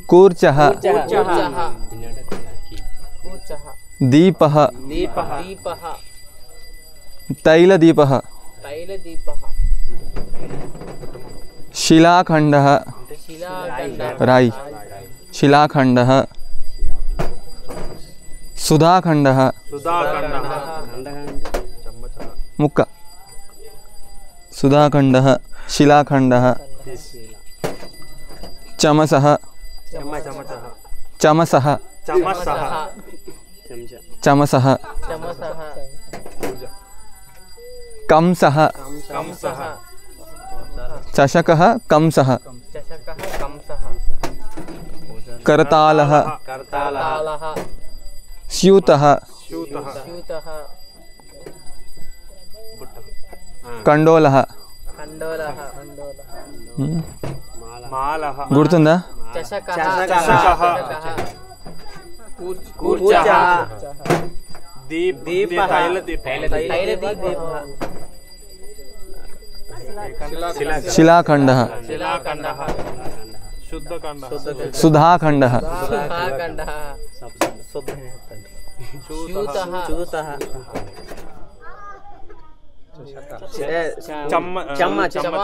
कूर्चः दीपः तैलदीपः शिलाखण्डः राई शिलाखण्डः सुधाखण्डः मुक्क सुधाखण्डः शिलाखण्डः चमसः चमसः चमसः कंसः चषकः कंसः करतालः स्यूतः कंडोलः गुर्तुंदा शिलाखण्डः सुधाखण्डः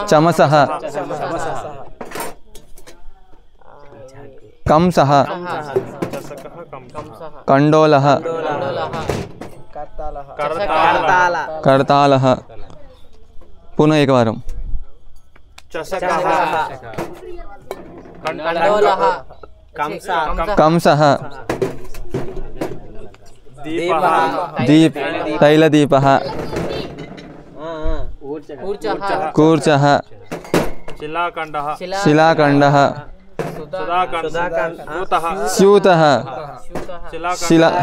चमसः कंसः कंडोलः करतालः पुनः एकवारं कंसः तैलदीपः कूर्चः शिलाखण्डः स्यूतः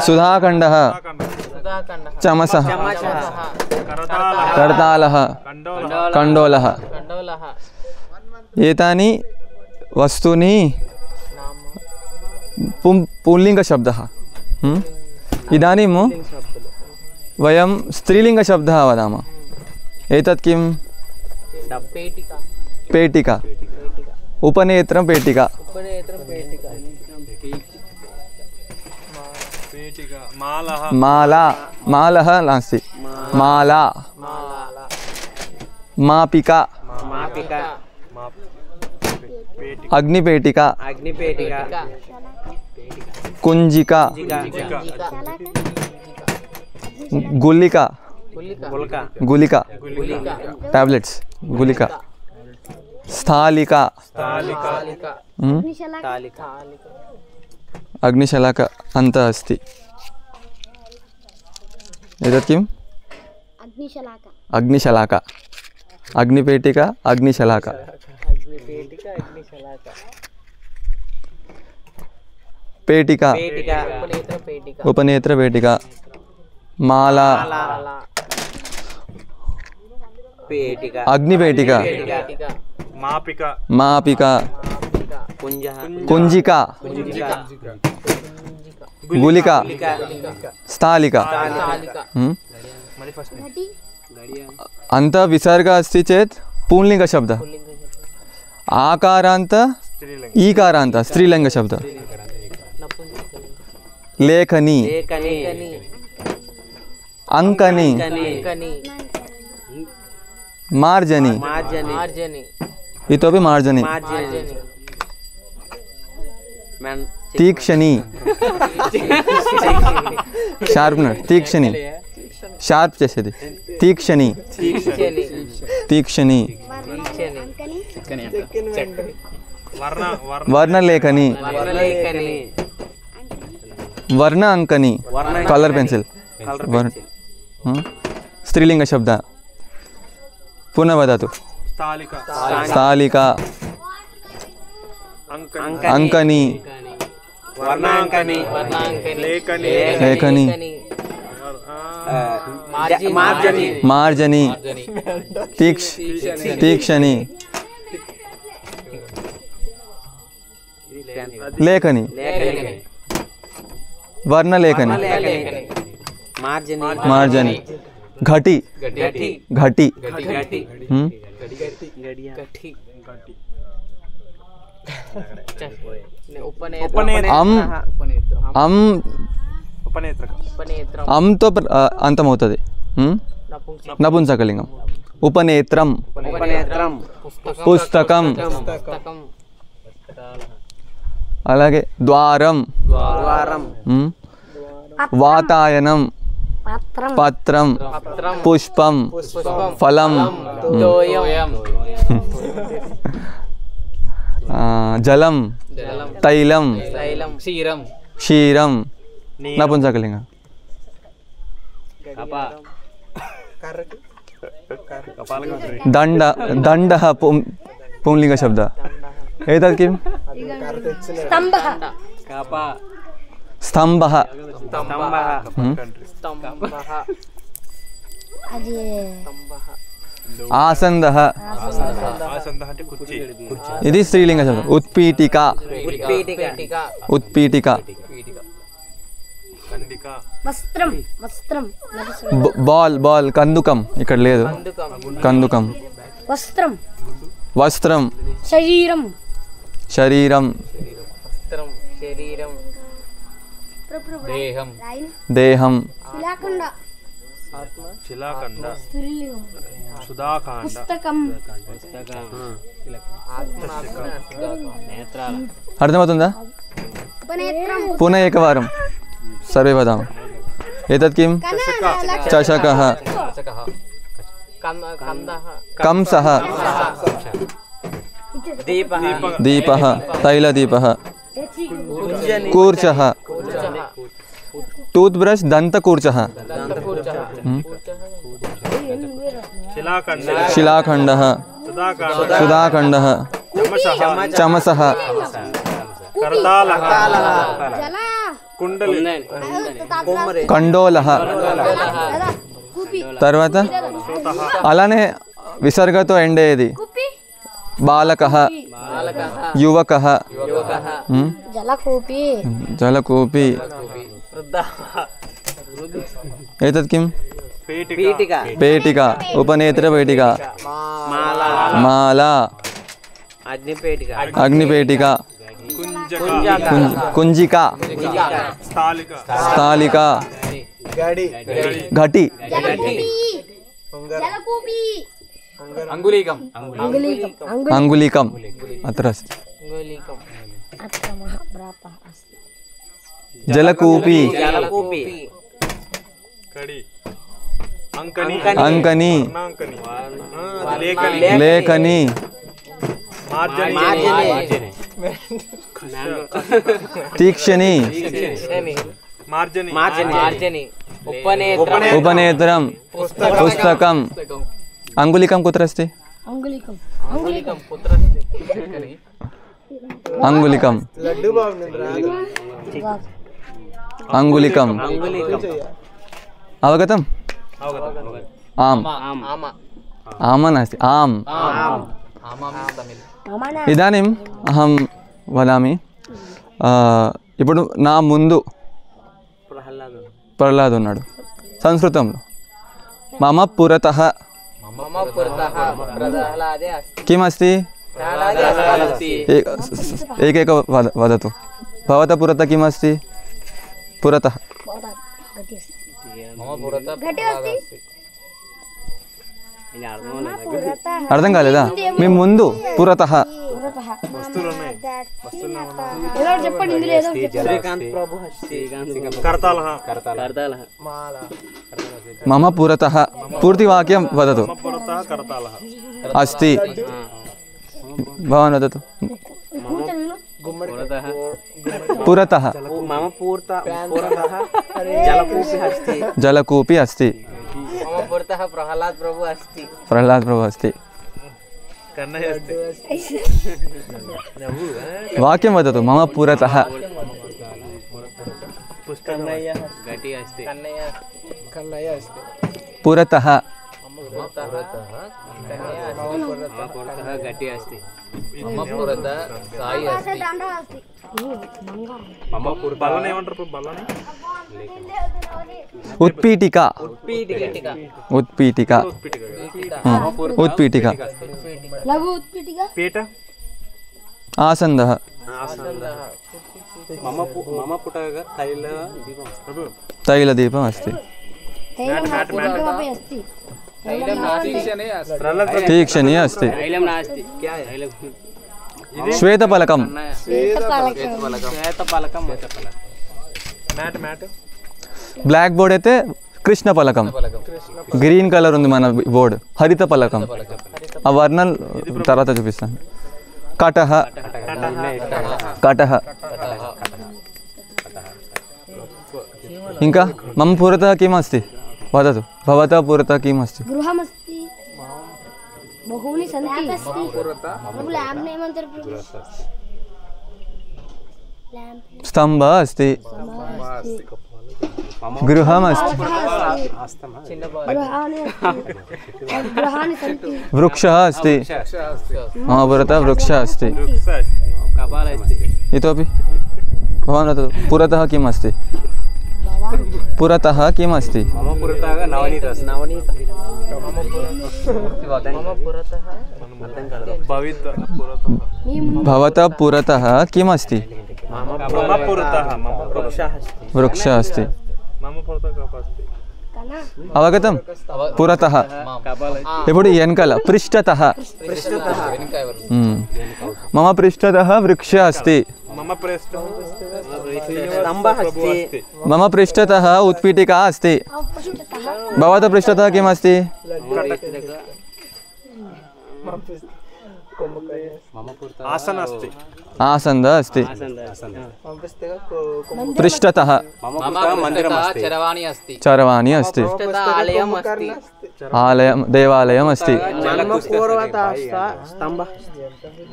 सुधाखण्डः चमसः करतालः कंडोलः एतानि वस्तूनि पुल्लिङ्गशब्दः इदानीं वयं स्त्रीलिङ्गशब्दः वदामः एतत् किं पेटिका उपनेत्रं पेटिका माला मालः नास्ति माला मापिका अग्निपेटिका कुंजिका गुलिका गुलिका टैब्लेट्स गुलिका स्थालिका अग्निशलाका अन्तः अस्ति एतत् किम् अग्निशलाका अग्निपेटिका अग्निशलाका पेटिका उपनेत्रपेटिका माला अग्निपेटिका मापिका कुंजिका गुलिका स्थालिका अन्तः विसर्गः अस्ति चेत् पुल्लिङ्गशब्दः आकारान्त ईकारान्त स्त्रीलिङ्गशब्दः लेखनी अंकनी मार्जनी इतोपि मार्जनी तीक्ष्णी शार्पनर तीक्ष्णी शार्प చేసేది तीक्ष्णी तीक्ष्णी वर्णलेखनी वर्ण अंकनी कलर पेंसिल स्त्रीलिंग शब्द पुनः वदतु स्थालिका अंकनी लेखनी मार्जनी तीक्ष्णी लेखनी वर्णलेखनी मार्जनी घटी घटी అం అం అంతో అంతమవుతుంది. నపుంసకలింగం. ఉపనేత్రం పుస్తకం. అలాగే ద్వారం వాతాయనం పత్రం పుష్పం ఫలం జలం తైలం క్షీరం. నపుంసకలింగం. దండ దండః पुंलिंग शब्द. एतत् किम्? स्तम्भः. स्तम्भः. आसन्दः. इति स्त्रीलिंग शब्द. उत्पीठिका. उत्पीठिका. वस्त्रं. वस्त्रं. बाल बाल कंदुकम ఇక్కడ లేదు. కందుకం. వస్త్రం. వస్త్రం. శరీరం. శరీరం. వస్త్రం శరీరం. దేహం. దేహం. శిలాఖండ. ఆత్మ. శిలాఖండ. స్త్రీలింగం. సుధాఖండ. పుస్తకం. పుస్తకం. ఆత్మ. నేత్రాలు. అర్థమవుతుందా? ఉపనేత్రం. పునః ఏకవారం सर्वे वदामः. एतत् किं? चषकः. कंसः. दीपः. तैलदीपः. कूर्चः. टूथब्रश. दन्तकूर्चः. शिलाखण्डः. सुधाखण्डः. चमसः. కండోలహ. తర్వాత అలానే విసర్గతో ఎండేది. బాలకః. యువకః. జలకూపి. జలకూపి. एतत् किं? पेटिका. उपनेत्रपेटिका. माला. अग्निपेटिका. कुंजिका. स्थालिका. घटी. अंगुलीकम. अत्र अस्ति. जलकूपी. अंकनी. लेखनी. तीक्षणी. उपनेत्रं. पुस्तकं. अंगुलिकं कुत्र अस्ति? अंगुलिकं. अंगुलिकं. अवगतम्? आम्. आम नास्ति. आम्. इदानीम् अहं वदामि. ఇప్పుడు నా ముందు ప్రహ్లాద్ ఉన్నాడు. సంస్కృతంలో మమ పురతః किमस्ति? एकैक वदतु. भवतः पुरतः किमस्ति? पुरतः అర్థం కాలేదా? మీ ముందు పురతః. మమ పురతః. పూర్తి వాక్యం వదతు. अस्ति. भवान् वदतु. पुरतः. जलकूपी अस्ति. प्रहलाद प्रभु अस्ति. वाक्यं वदतु. मम पुरतः. पुरतः. उत्पीठिका. उत्पीठिका. उत्पीठिका. लघु उत्पीठिका. आसन्दः मम पुटः तैलदीपम् अस्ति तीक्ष्णी अस्ति श्वेतफलकं ब्लैक बोर्ड అయితే కృష్ణ పలకం గ్రీన్ కలర్ ఉంది మన బోర్డ్ హరిత పలకం ఆ వర్ణం తర్వాత చూపిస్తాను కటహ కటహ ఇంకా మమ పురతः किम् अस्ति वदतु भवतः पुरतः किम् अस्ति गृहमस्ति बहूनि सन्ति स्तम्भः अस्ति गृहमस्ति वृक्षः अस्ति मम पुरतः वृक्षः अस्ति इतोपि भवान् वदतु पुरतः किम् अस्ति पुरतः किम् अस्ति भवतः पुरतः किम् अस्ति वृक्षः अस्ति అవగతం పురతః ఇప్పుడు వెనకాల పృష్ఠతః మమ పృష్ఠతః వృక్షः अस्ति मम पृष्ठतः उत्पीठिका अस्ति भवतः पृष्ठतः किम् अस्ति आसन्दः अस्ति पृष्ठतः चरवाणी अस्ति आलयं देवालयम् अस्ति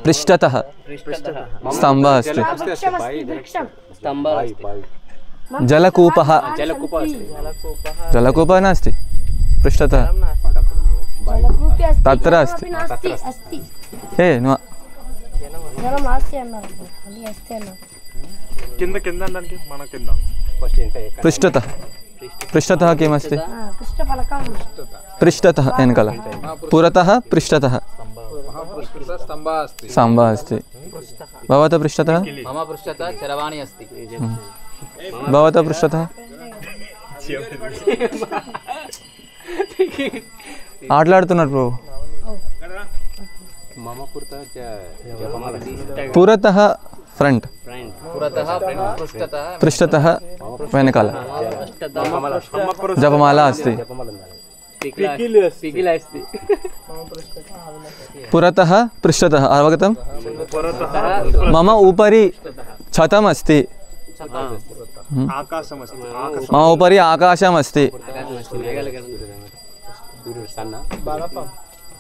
पृष्ठतः स्तम्भः अस्ति जलकूपः जलकूपः नास्ति पृष्ठतः तत्र अस्ति हे न पृष्ठतः पृष्ठतः किम् अस्ति पृष्ठतः वेनकाल पुरतः पृष्ठतः स्तम्भः अस्ति भवतः पृष्ठतः मम पृष्ठतः चरवाणी अस्ति भवतः पृष्ठतः ఆటలాడుతున్నారు బ్రో పురతः ఫ్రంట్ పృష్ఠతः వెనకాల జపమాల अस्ति पुरतः पृष्ठतः अवगतं मम उपरि छतम् अस्ति मम उपरि आकाशम् अस्ति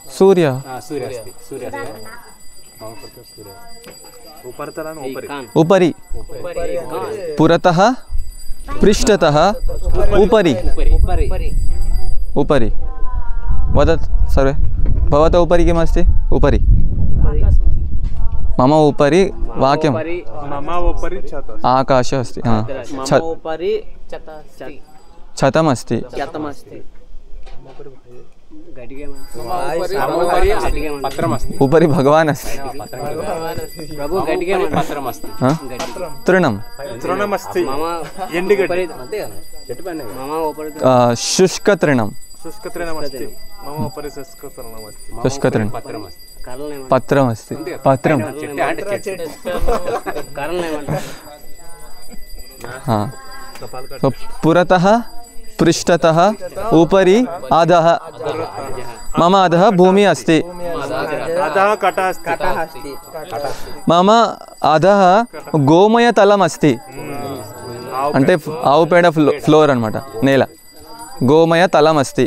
सूर्य उपरि पुरतः पृष्ठतः उपरि उपरि वदत् सर्वे भवतः उपरि किम् अस्ति उपरि मम उपरि वाक्यं मम उपरि आकाशः अस्ति छतम् अस्ति उपरि भगवान् अस्ति तृणम् शुष्कतृणं शुष्कतृणं पत्रमस्ति पत्रं हाँ पुरतः पृष्ठतः उपरि अधः मम अधः भूमि अस्ति मम अधः गोमयतलम् अस्ति అంటే ఆవు పేడ ఫ్లోర్ అన్నమాట నేల గోమయతలం अस्ति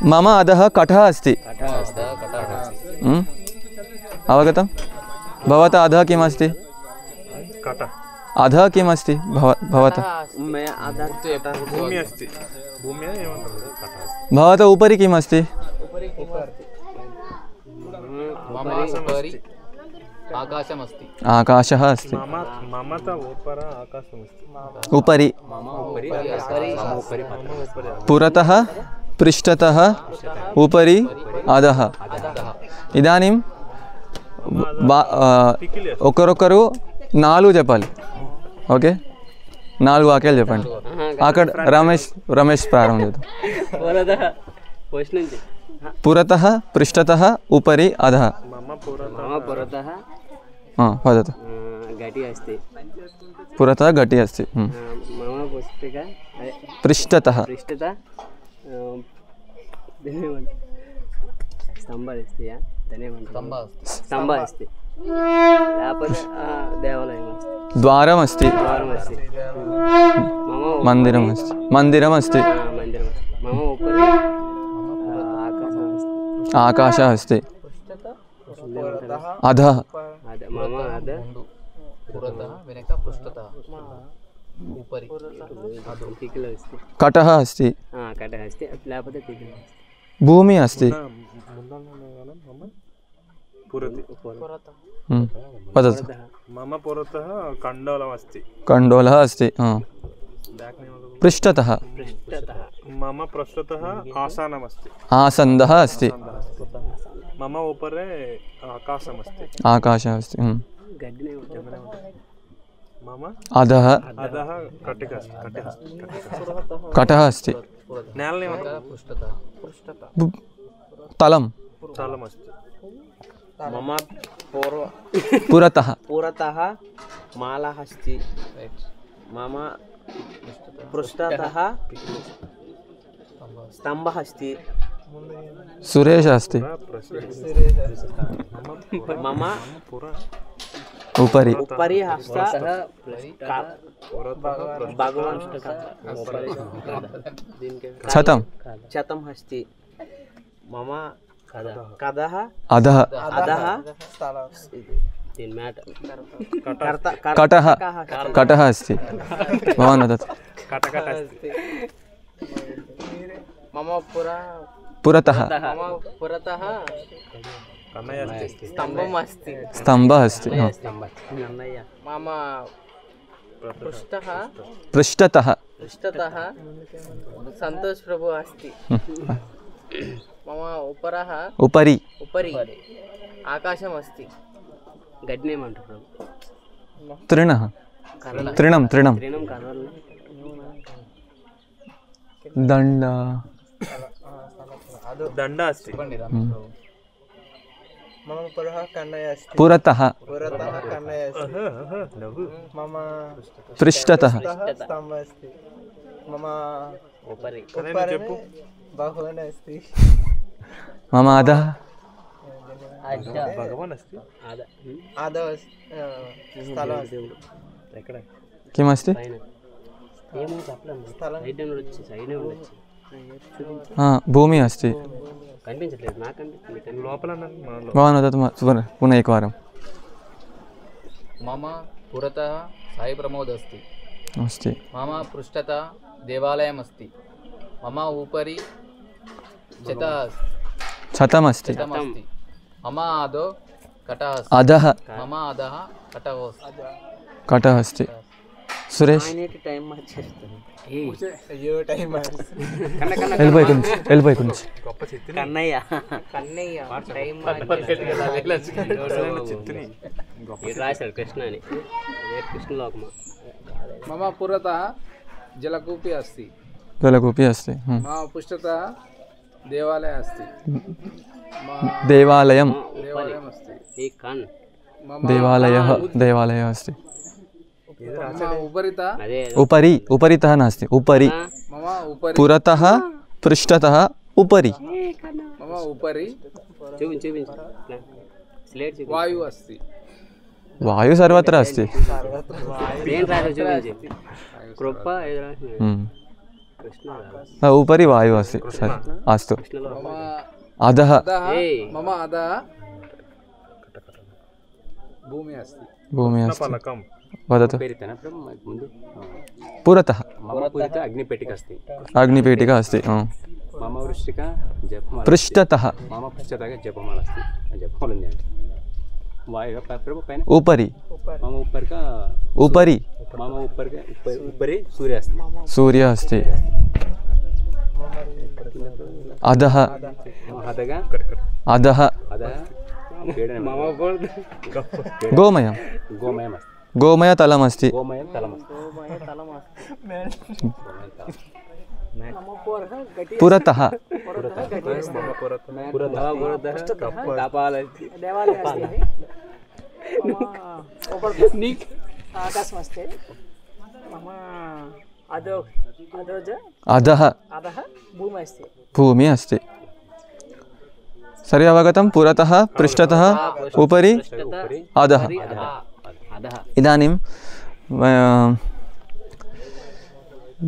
मम अधः कटः अस्ति अवगतं भवतः अधः किम् अस्ति अधः किम् अस्ति भवतः भवतः उपरि किम् अस्ति आकाशः अस्ति उपरि पुरतः पृष्ठतः उपरि अधः ఇదానీం ఒకరొకరు 4 చెప్పాలి. ఓకే, 4 వాక్యాలు చెప్పండి. అక్కడ రమేష్ ప్రారంభం చేద్దాం. పురతః పృష్ఠతః ఉపరి అధః. వదతు. పురతः घटी अस्ति. पृष्ठतः द्वारम् अस्ति. मन्दिरम् अस्ति. आकाशः अस्ति. अधः कटः अस्ति. भूमि अस्ति. वदतु. मम पुरतः कण्डोलम् अस्ति. कण्डोलः अस्ति. पृष्ठतः मम पृष्ठतः आसनमस्ति. आसन्दः अस्ति. मम उपरि आकाशमस्ति. आकाशः अस्ति. मम अधः कटः अस्ति. तलमस्ति. मम पुरतः माला अस्ति. मम पृष्ठतः स्तम्भः अस्ति. सुरेश अस्ति. मम उपरि हस्तः भगवान् छतम् अस्ति. मम कदः अधः कटः अस्ति. भवान् वदतु. मम पुरतः स्तम्भः अस्ति. मम पृष्ठतः संतोष प्रभु अस्ति. मम उपरि आकाशम् अस्ति. गड्नेमंटु तृणः तृणं दण्ड अस्ति. मम पुरतः मम पृष्ठतः स्तम्भः अस्ति. मम उपरि भगवान् अस्ति. मम अधः भगवान् अस्ति. आदौ స్థలం अस्ति. किमस्ति? भूमि अस्ति. भवान् वदतु पुनः एकवारं. मम पुरतः साई प्रमोद अस्ति. अस्ति. मम पृष्ठतः देवालयम् अस्ति. मम उपरि छतमस्ति. मम आदौ कटः अस्ति. अधः मम अधः कटः अस्ति. सुरेश వెళ్ళిపోయి కొంచెం కన్నయ్య రాశాడు కృష్ణ అని కృష్ణలోకమా. मम पुरतः जलकूपी अस्ति. मम पृष्ठतः देवालयः अस्ति. देवालयम् अस्ति. देवालयः अस्ति. उपरितः नास्ति. उपरि पुरतः पृष्ठतः उपरि. मम उपरि वायुः अस्ति. वायु सर्वत्र अस्ति. उपरि वायुः अस्ति. अस्तु. अधः मम अधः भूमिः अस्ति. वदतु. पुरतः अग्निपेटिका अस्ति. मम पृष्ठतः जपमाला अस्ति. उपरि सूर्य अस्ति. अधः గోమయం గోమయం అస్తి గోమయతలమస్తి గోమయం తలమస్తి పురతః आकाशम् अस्ति मम अधः अधः भूमिः अस्ति भूमि अस्ति सरि अवगतं पुरतः पृष्ठतः उपरि अधः इदानीं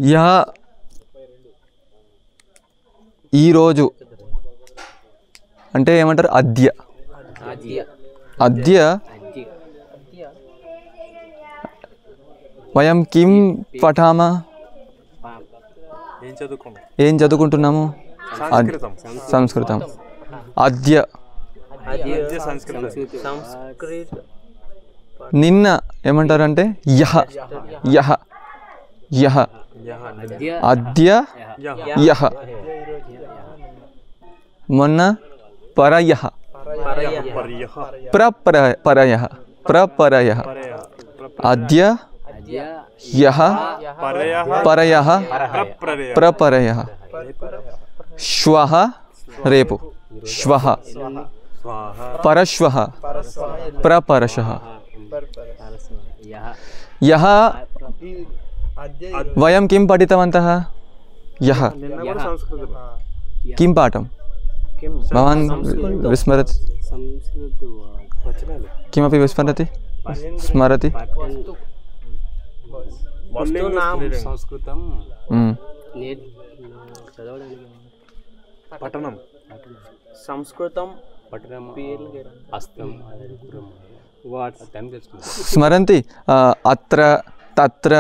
यः ఈరోజు అంటే ఏమంటారు అద్య అద్య వయం కిం పఠామా ఏం చదువుకుంటున్నాము సంస్కృతం అద్య నిన్న ఏమంటారంటే యహ యహ యహ అద్య యహ మొన్న పరయః ప్రపరయః ప్రపరయః అద్య యహ పరయః ప్రపరయః శ్వః రేపు శ్వః పరశ్వః ప్రపరశః యహ వయం కిం పఠితవంతః యహ किं पाठं भवान् विस्मरति किमपि विस्मरति स्मरति సంస్కృతం పఠనం సంస్కృతం పఠనం హస్తం వాట్స్ టైం తెలుసుకుందాం स्मरन्ति अत्र तत्र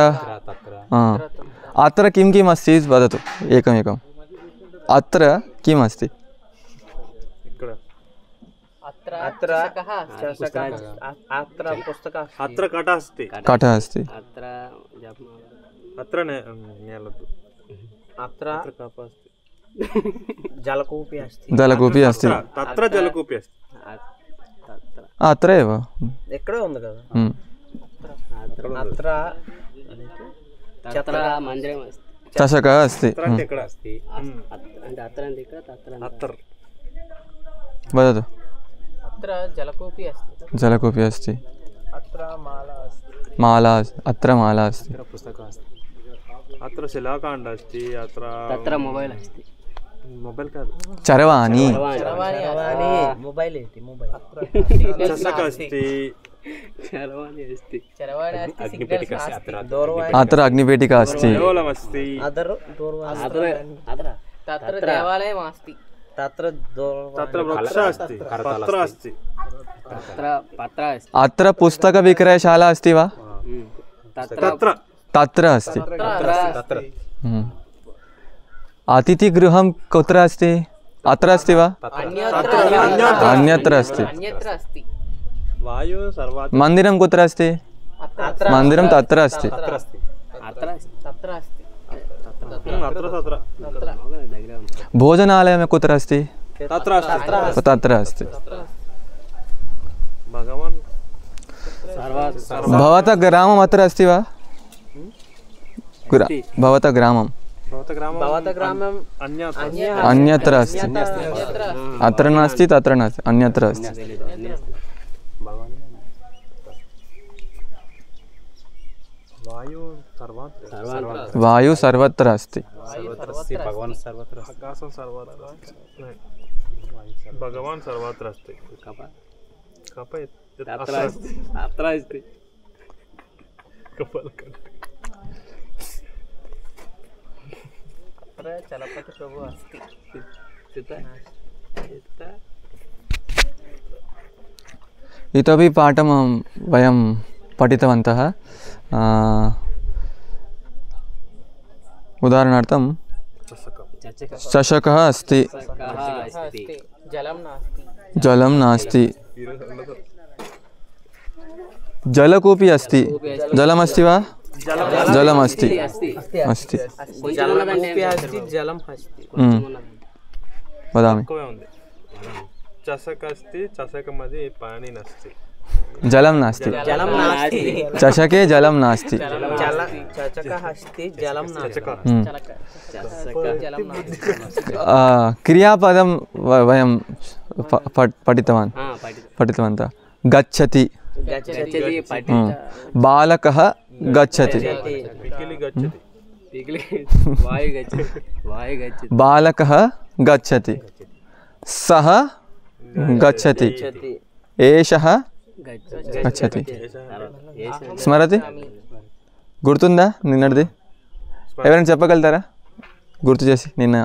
अत्र किं किम् अस्ति वदतु एकमेकम् अत्र किम् अस्ति अत्र पुस्तकः अत्र कटः अस्ति कटः अस्ति अत्र नेलद्दु अत्र कपः अस्ति जलकूपी अस्ति जलकूपी अस्ति तत्र जलकूपी अस्ति अत्र एव ఎక్కడే ఉంది కదా అత్ర మందిరం అస్తి चषकः अस्ति ఇక్కడ అస్తి అంటే అత్ర అంటే ఇక్కడ తత్ర अत्र वदतु अत्र जलकूपी अस्ति जलकूपी अस्ति अत्र माला अस्ति माला अत्र माला अस्ति పుస్తకం అస్తి अत्र शिलाकाण्ड अस्ति अत्र తత్ర మొబైల్ అస్తి मोबाइल कादु चरवाणी मोबाइल ఏంటి మొబైల్ चषक अस्ति చరవాణి అస్తి चरवाणी अस्ति అగ్నిపెట్టిక అస్తి అత్ర अत्र अग्निपेटिका अस्ति देवलमस्ति अदर दूरवाणी అత్ర तत्र देवालयम् अस्ति तत्र दूरवाणी तत्र वृक्ष अस्ति पत्र अस्ति తత్ర పత్ర అస్తి अत्र पुस्तकविक्रयशाला अस्ति वा तत्र तत्र अस्ति తత్ర अतिथिगृहं कुत्र अस्ति अत्र अस्ति वा अन्यत्र अस्ति अन्यत्र अस्ति वायु सर्वात् मन्दिरं कुत्र अस्ति मन्दिरं तत्र अस्ति అత్ర అస్తి तत्र अस्ति अत्र तत्र भोजनालयं कुत्र अस्ति तत्र अस्ति तत्र अस्ति भगवान् भवतः ग्रामम् अत्र अस्ति वा भवतः ग्रामं भवतः ग्रामम् अन्यत्र अस्ति अत्र नास्ति तत्र नास्ति अन्यत्र अस्ति वायु सर्वत्र वायु सर्वत्र अस्ति భగవాన్ సర్వత్ర आकाशं सर्वत्र भगवान् सर्वत्र अस्ति కప कप తత్ర అస్తి అత్ర అస్తి अत्र चलपति प्रभु अस्ति इतोपि पाठं वयं पठितवन्तः उदाहरणार्थं चषकः अस्ति अस्ति जलं नास्ति जलं नास्ति जलकूपी अस्ति जलमस्ति वा जलमस्ति अस्ति जलकूपी अस्ति जलं अस्ति वदामि चषक अस्ति चषकमध्ये पानी नास्ति जलं नास्ति जलं नास्ति चषके जलं नास्ति चषकः अस्ति जलं नास्ति क्रियापदं वयं पठितवन्तः गच्छति बालकः गच्छति बालकः गच्छति सः गच्छति एषः గచ్చతి స్మరతి గుర్తుందా నిన్నటిది ఎవరైనా చెప్పగలుగుతారా గుర్తు చేసి నిన్న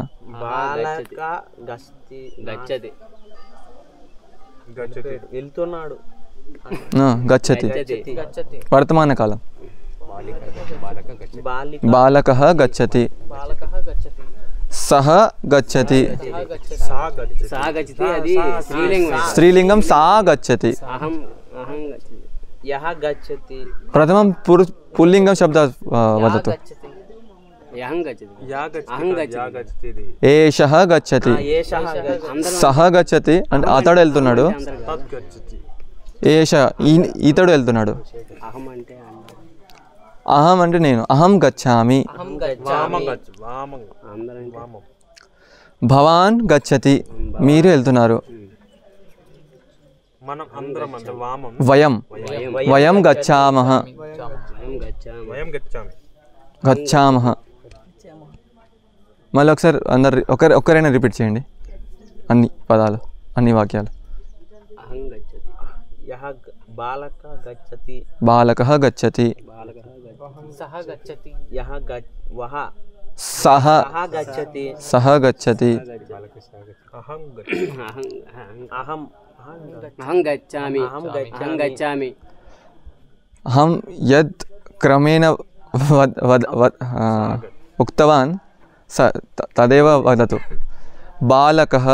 బాలక గచ్చతి వెళ్తున్నాడు గచ్చతి వర్తమాన కాలం బాలకः గచ్చతి సహ గచ్చతి స్త్రీలింగం సా గచ్చతి యః గచ్చతి ప్రథమం పుల్లింగం శబ్ద వదతు ఏషః గచ్చతి సహ గచ్చతి అంటే అతడు వెళ్తున్నాడు ఏష ఇతడు వెళ్తున్నాడు అహం అంటే నేను అహం గచ్చామి భవాన్ గచ్చతి మీరు వెళ్తున్నారు వయం వయం గచ్చామః గచ్చామః మళ్ళీ ఒకసారి అందరు ఒక్కరైనా రిపీట్ చేయండి అన్ని పదాలు అన్ని వాక్యాలు బాలకः గచ్చతి సహ గచ్చతి అహం యద్ క్రమేణ ఉక్తవాన్ తదేవ వదతు బాలకः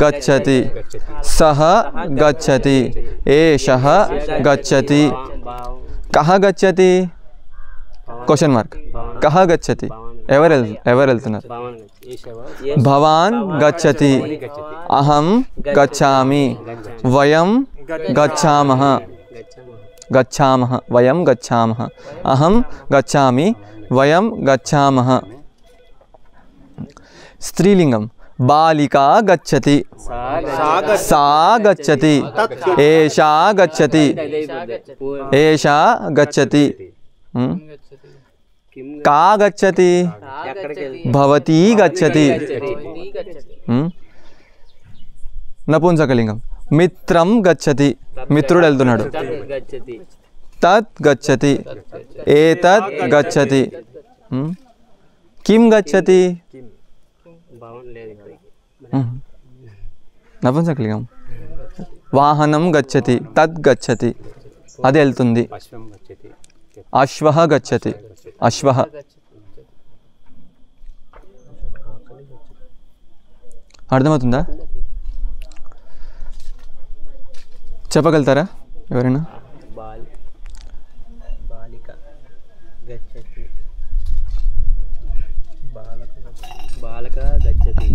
గచ్చతి సహ గచ్చతి ఏషः గచ్చతి కః గచ్చతి క్వశ్చన్ మార్క్ కః గచ్చతి ఎవరు వెళ్తున్నారు భవాన్ గచ్చతి అహం గచ్చామి వయం గచ్చామః వయం గచ్చామః అహం గచ్చామి వయం గచ్చామః స్త్రీలింగం బాలికా గచ్చతి సా గచ్చతి ఏషా గచ్చతి ఏషా గచ్చతి కా గచ్చతి భవతి గచ్చతి నపుంసకలింగం మిత్రం గచ్చతి మిత్రుడు వెళ్తున్నాడు తత్ గచ్చతి ఏతత్ గచ్చతి కిం గచ్చతి నపుంసకలింగం వాహనం గచ్చతి తద్ గచ్చతి అది వెళ్తుంది అశ్వః గచ్చతి అశ్వః అర్థమవుతుందా చెప్పగలుగుతారా ఎవరైనా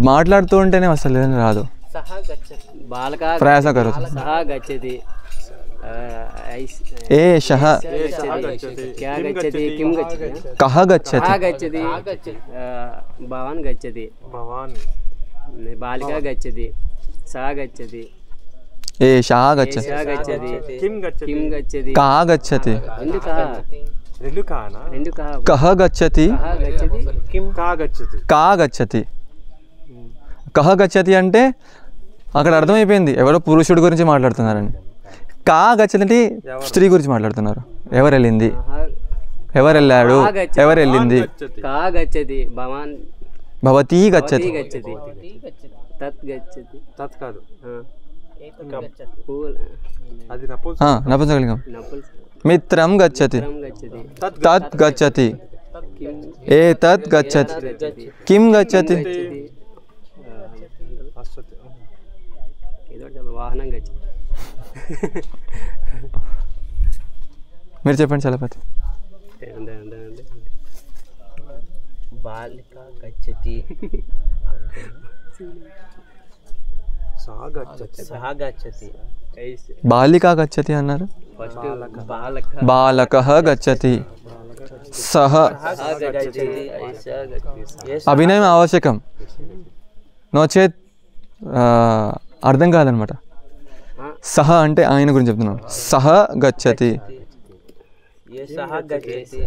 మాట్లాడుతూ ఉంటేనే అసలు రాదు ప్రయాస కరు ఏషః కః గచ్చతి భవాన్ గచ్చతి బాలిక గచ్చతి సా గచ్చతి ఏషా గచ్చతి కిం గచ్చతి కా గచ్చతి కః గచ్చతి కా గచ్చతి కః గచ్చతి అంటే అక్కడ అర్థమైపోయింది ఎవరో పురుషుడి గురించి మాట్లాడుతున్నారని కా గచ్చతి అంటే స్త్రీ గురించి మాట్లాడుతున్నారు ఎవరు వెళ్ళింది ఎవరు వెళ్ళాడు ఎవరు వెళ్ళింది కా గచ్చతి భవాన్ భవతి గచ్చతి తత్ గచ్చతి తత్ కాదు నపుంసకలింగం మిత్రం గచ్చతి తత్ గచ్చతి ఏతత్ గచ్చతి కిం గచ్చతి వాహనం గచ్చతి మీరు చెప్పండి చలపతి బాలిక గచ్చతి సహ గచ్చతి బాలికా గచ్చతి అన్నారు. ఫస్ట్ బాలక బాలకః గచ్చతి. సహ గచ్చతి ఐషా గచ్చతి అభినయం ఆవశ్యకం, నోచేత్ అర్థం కాదనమాట. సహ అంటే ఆయన గురించి చెప్తున్నాను. సహ గచ్చతి. ये सह गच्छति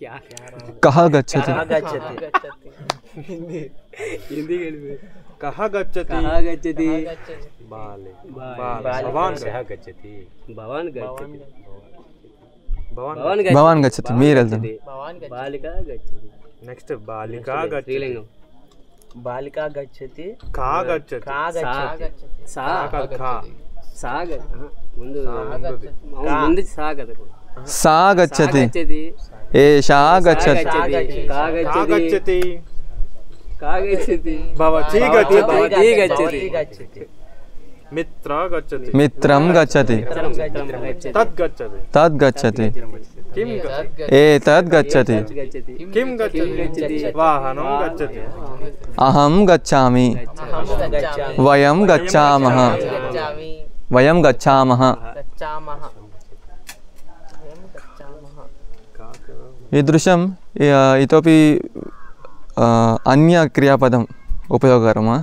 क्या गच्छति కహ గచ్చతి. कहाँ गच्छति कहाँ गच्छति कहाँ गच्छति बाले भवान गच्छति भवान गच्छति భవాన్ గచ్చతి. మీరు వెళ్తాను. बालिका गच्छति नेक्स्ट बालिका गच्छति स्त्रीलिंगं बालिका गच्छति का गच्छति का गच्छति सा का सा ముందు ముందు సా కదా సా గచ్చతి. గచ్చతి ఏషా గచ్చతి. కా का గచ్చతి गच्छति కా గచ్చతి भवती భవతి गच्छति గచ్చతి मित्र गच्छति మిత్రం గచ్చతి. तत् गच्छति తద్ గచ్చతి. किं ఏతద్ గచ్చతి. గచ్చతి किं गच्छति वाहनं गच्छति అహం గచ్చామి. వయం గచ్చామః. गच्छामि వయం గచ్చామః. गच्छामः वयं गच्छामः ఈదృశం ఇతోపి అన్య క్రియాపదం ఉపయోగకరమా.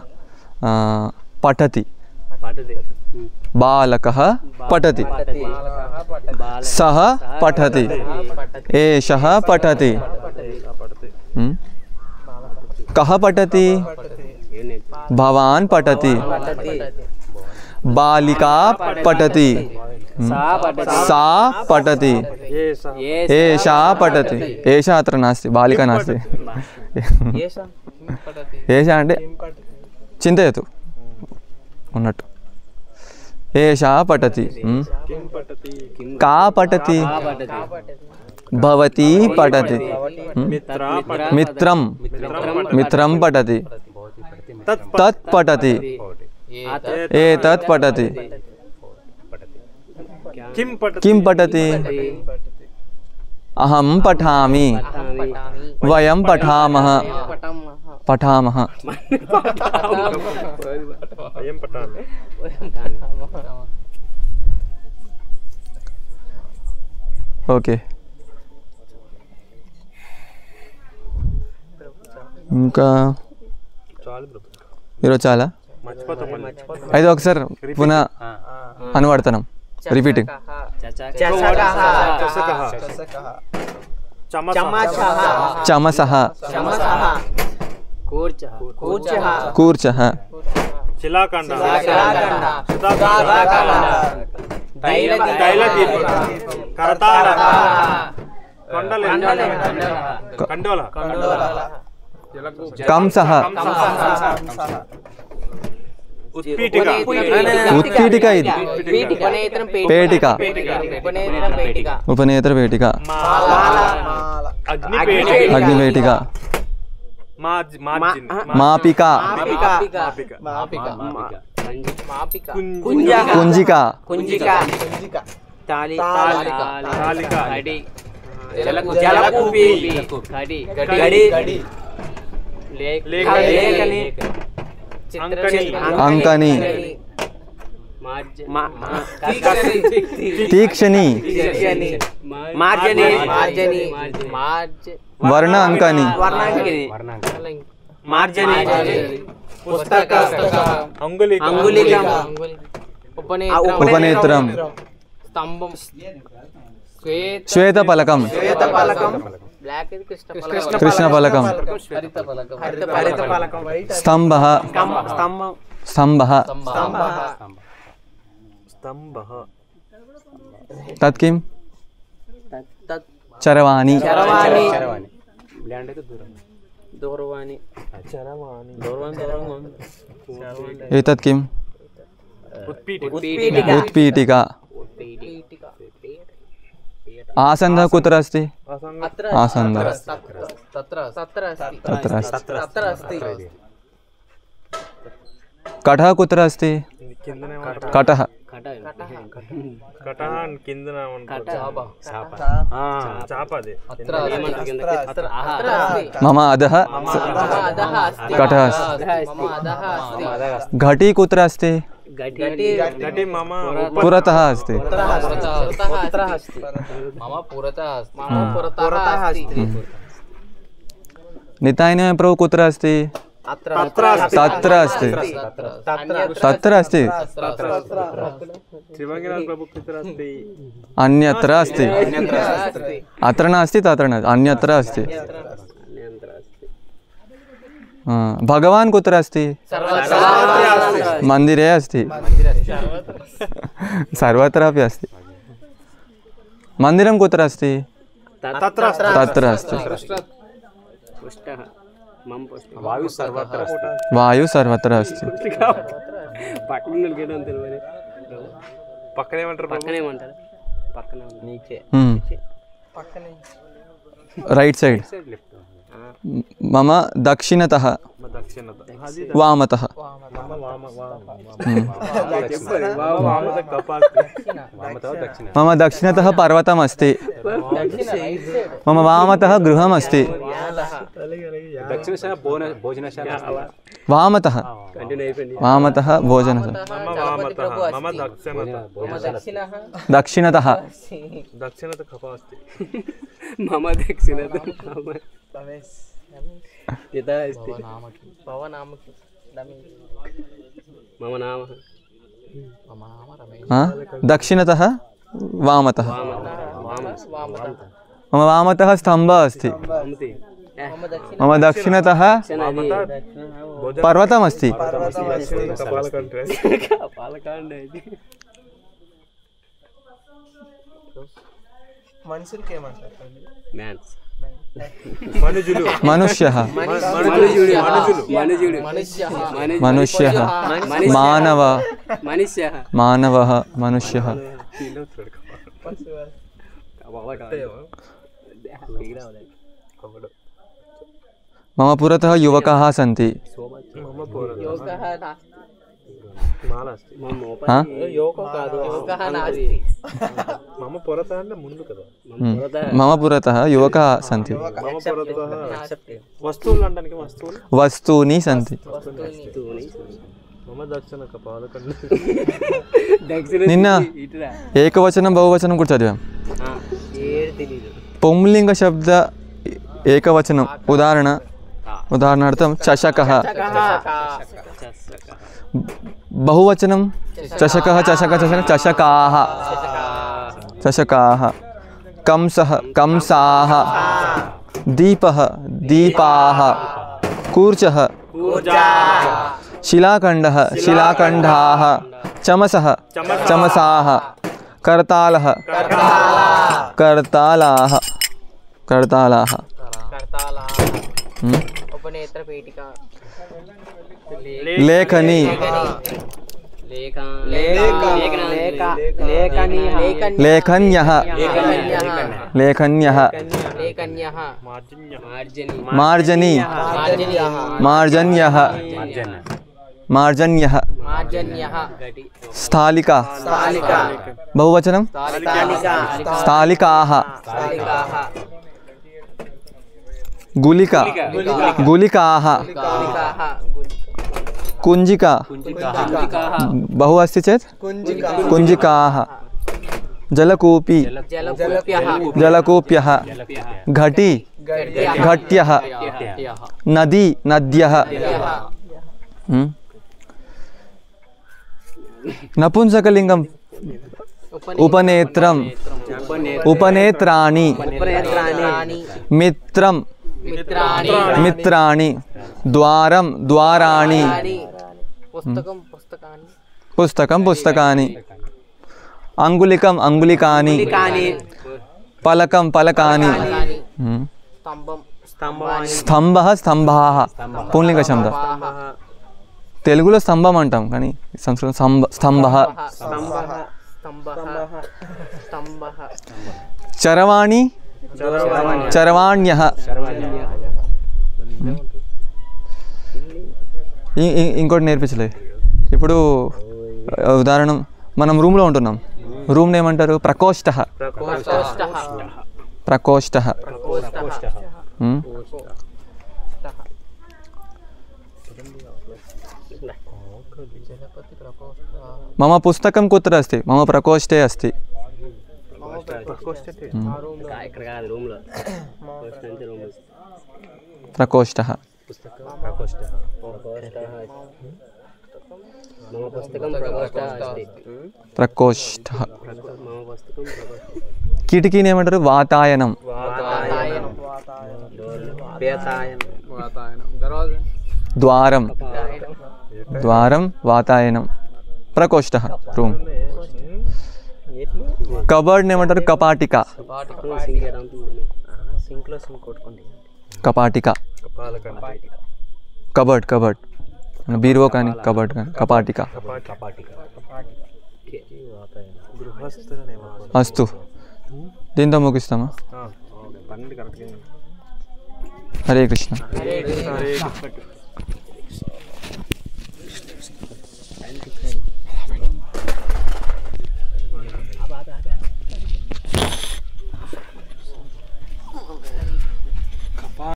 పఠతి. పఠతి బాలకః పఠతి. సహ పఠతి. ఏషః పఠతి. కః పఠతి. భవాన్ పఠతి. బాలికా పఠతి. सा पठति. एषा पठति. एषा अत्र नास्ति, बालिका नास्ति. एषा అంటే చింతయతు ఉన్నట్టు. ఏషా పఠతి. కా పఠతి. భవతి పఠతి. మిత్రం మిత్రం పఠతి. తత్ పఠతి. ఏతత్ పఠతి. किं पठति. अहं पठामि. वयं पठामः. पठामः. वयं पठामः ఓకే. ఇంకా ఈరోజు చాలా అయితే ఒకసారి పునః అనువర్తనం రిపీటింగ్. చమసః కూర్చః शिलाखण्डः करतालः कंडोलः కంసః उत्पीठिका उत्पीठिका ఇది పేటిక ఉపనేత్ర పేటిక అగ్నిపేటిక మాపిక కుంజిక అంకని తీక్షణి వర్ణ అంకని ఉపనేత్రం శ్వేత పలకం కృష్ణ పలకం స్తంభః తత్ కిం చరవాణి ఏతత్ కిం उत्पीठिका आसन्दः कुत्र अस्ति आसन्दः तत्र अस्ति कटः कुत्र अस्ति कटः కటహ కింద చాప అది మమ అధః కటః ఘటీ కుత్ర అస్తి घटी मम పురతః అస్తి मम पुरतः अस्ति నితాయినే ప్రభు కుత్ర అస్తి తత్ర అస్తి తత్ర అస్తి शिवंगिनाथ प्रभु कुत्र अस्ति అన్యత్ర అస్తి అత్ర నాస్తి తత్ర నాస్తి అన్యత్ర అస్తి భగవాన్ కుత్ర అస్తి మందిరే అస్తి సర్వత్రాపి అస్తి మందిరం కుత్ర అస్తి తత్ర అస్తి వాయు సర్వత్ర అస్తి రైట్ సైడ్ మమ దక్షిణతః వామతః మమ దక్షిణతః పర్వతం అస్తి మమ వామతః గృహం అస్తి వామతః వామతః భోజనశాల मम దక్షిణతః दक्षिणत कप अस्ति मम दक्षिणत यदा अस्ति भव नाम मम नाम దక్షిణతః వామతః మమ వామతః स्तम्भः अस्ति मम दक्षिणतः पर्वतम् अस्ति मनुष्यः मनुष्यः मानवः मनुष्यः मम पुरतः युवकाः सन्ति मम पुरतः युवकाः सन्ति वस्तूनि सन्ति నిన్న ఏకవచనం బహువచనం కూడా చదివాం పుంలింగ శబ్ద ఏకవచనం ఉదాహరణార్థం చషకః బహువచనం చషకః చషకాः కంసః కంసాः దీపः దీపాः కూర్చः शिलाखण्डः शिलाखण्डाः चमसः चमसाः करतालः करतालाः करतालाः उपनेत्रपेटिका लेखनी लेखन्यः लेखन्यः मार्जनी मार्जन्यः मार्जन्यः स्थालिका बहुवचनं स्थालिकाः गुलिका गुलिकाः कुञ्जिका बहु अस्ति चेत् कुञ्जिकाः जलकूपी जलकूप्यः घटी घट्यः नदी नद्यः नपुंसकलिंगम उपनेत्रम उपनेत्राणि मित्रम मित्राणि द्वारम द्वाराणि पुस्तकम पुस्तकानि अंगुलिकम अंगुलिकानि पलकम पलकानि स्तंभः स्तंभाः पुंलिंग शब्द తెలుగులో స్తంభం అంటాం కానీ సంస్కృతం స్తంభः చరవాణి చరవాణ్యः ఇంకోటి నేర్పించలేదు ఇప్పుడు ఉదాహరణ మనం రూమ్లో ఉంటున్నాం, రూమ్ని ఏమంటారు? ప్రకోష్ఠ. ప్రకోష్ఠ. మమ పుస్తకం కుత్ర అస్తి? మమ ప్రకోష్ఠే అస్తి. ఇక్కడ కాదు రూమ్ లో ప్రకోష్ఠ. మమ పుస్తకం ప్రకోష్ఠ అస్తి. ప్రకోష్ఠ. మమ పుస్తకం ప్రకోష్ఠ. కిటికీని ఏమంటారు? వాతాయనం. వాతాయనం. దర్వాజా. ద్వారం. ద్వారం వాతాయనం. ప్రకోష్ఠ రూమ్. కబర్డ్ని ఏమంటారు? కపాటిక. సింక్లో సింక్ కొట్టుకోండి. కపాటిక. కబర్డ్. కబర్డ్ బీరువో కానీ కబర్డ్ కానీ కపాటిక. అస్తు. దీంతో ముగిస్తామా? పన్నెండు కరెక్ట్గా. హరే కృష్ణ. హరే కృష్ణ.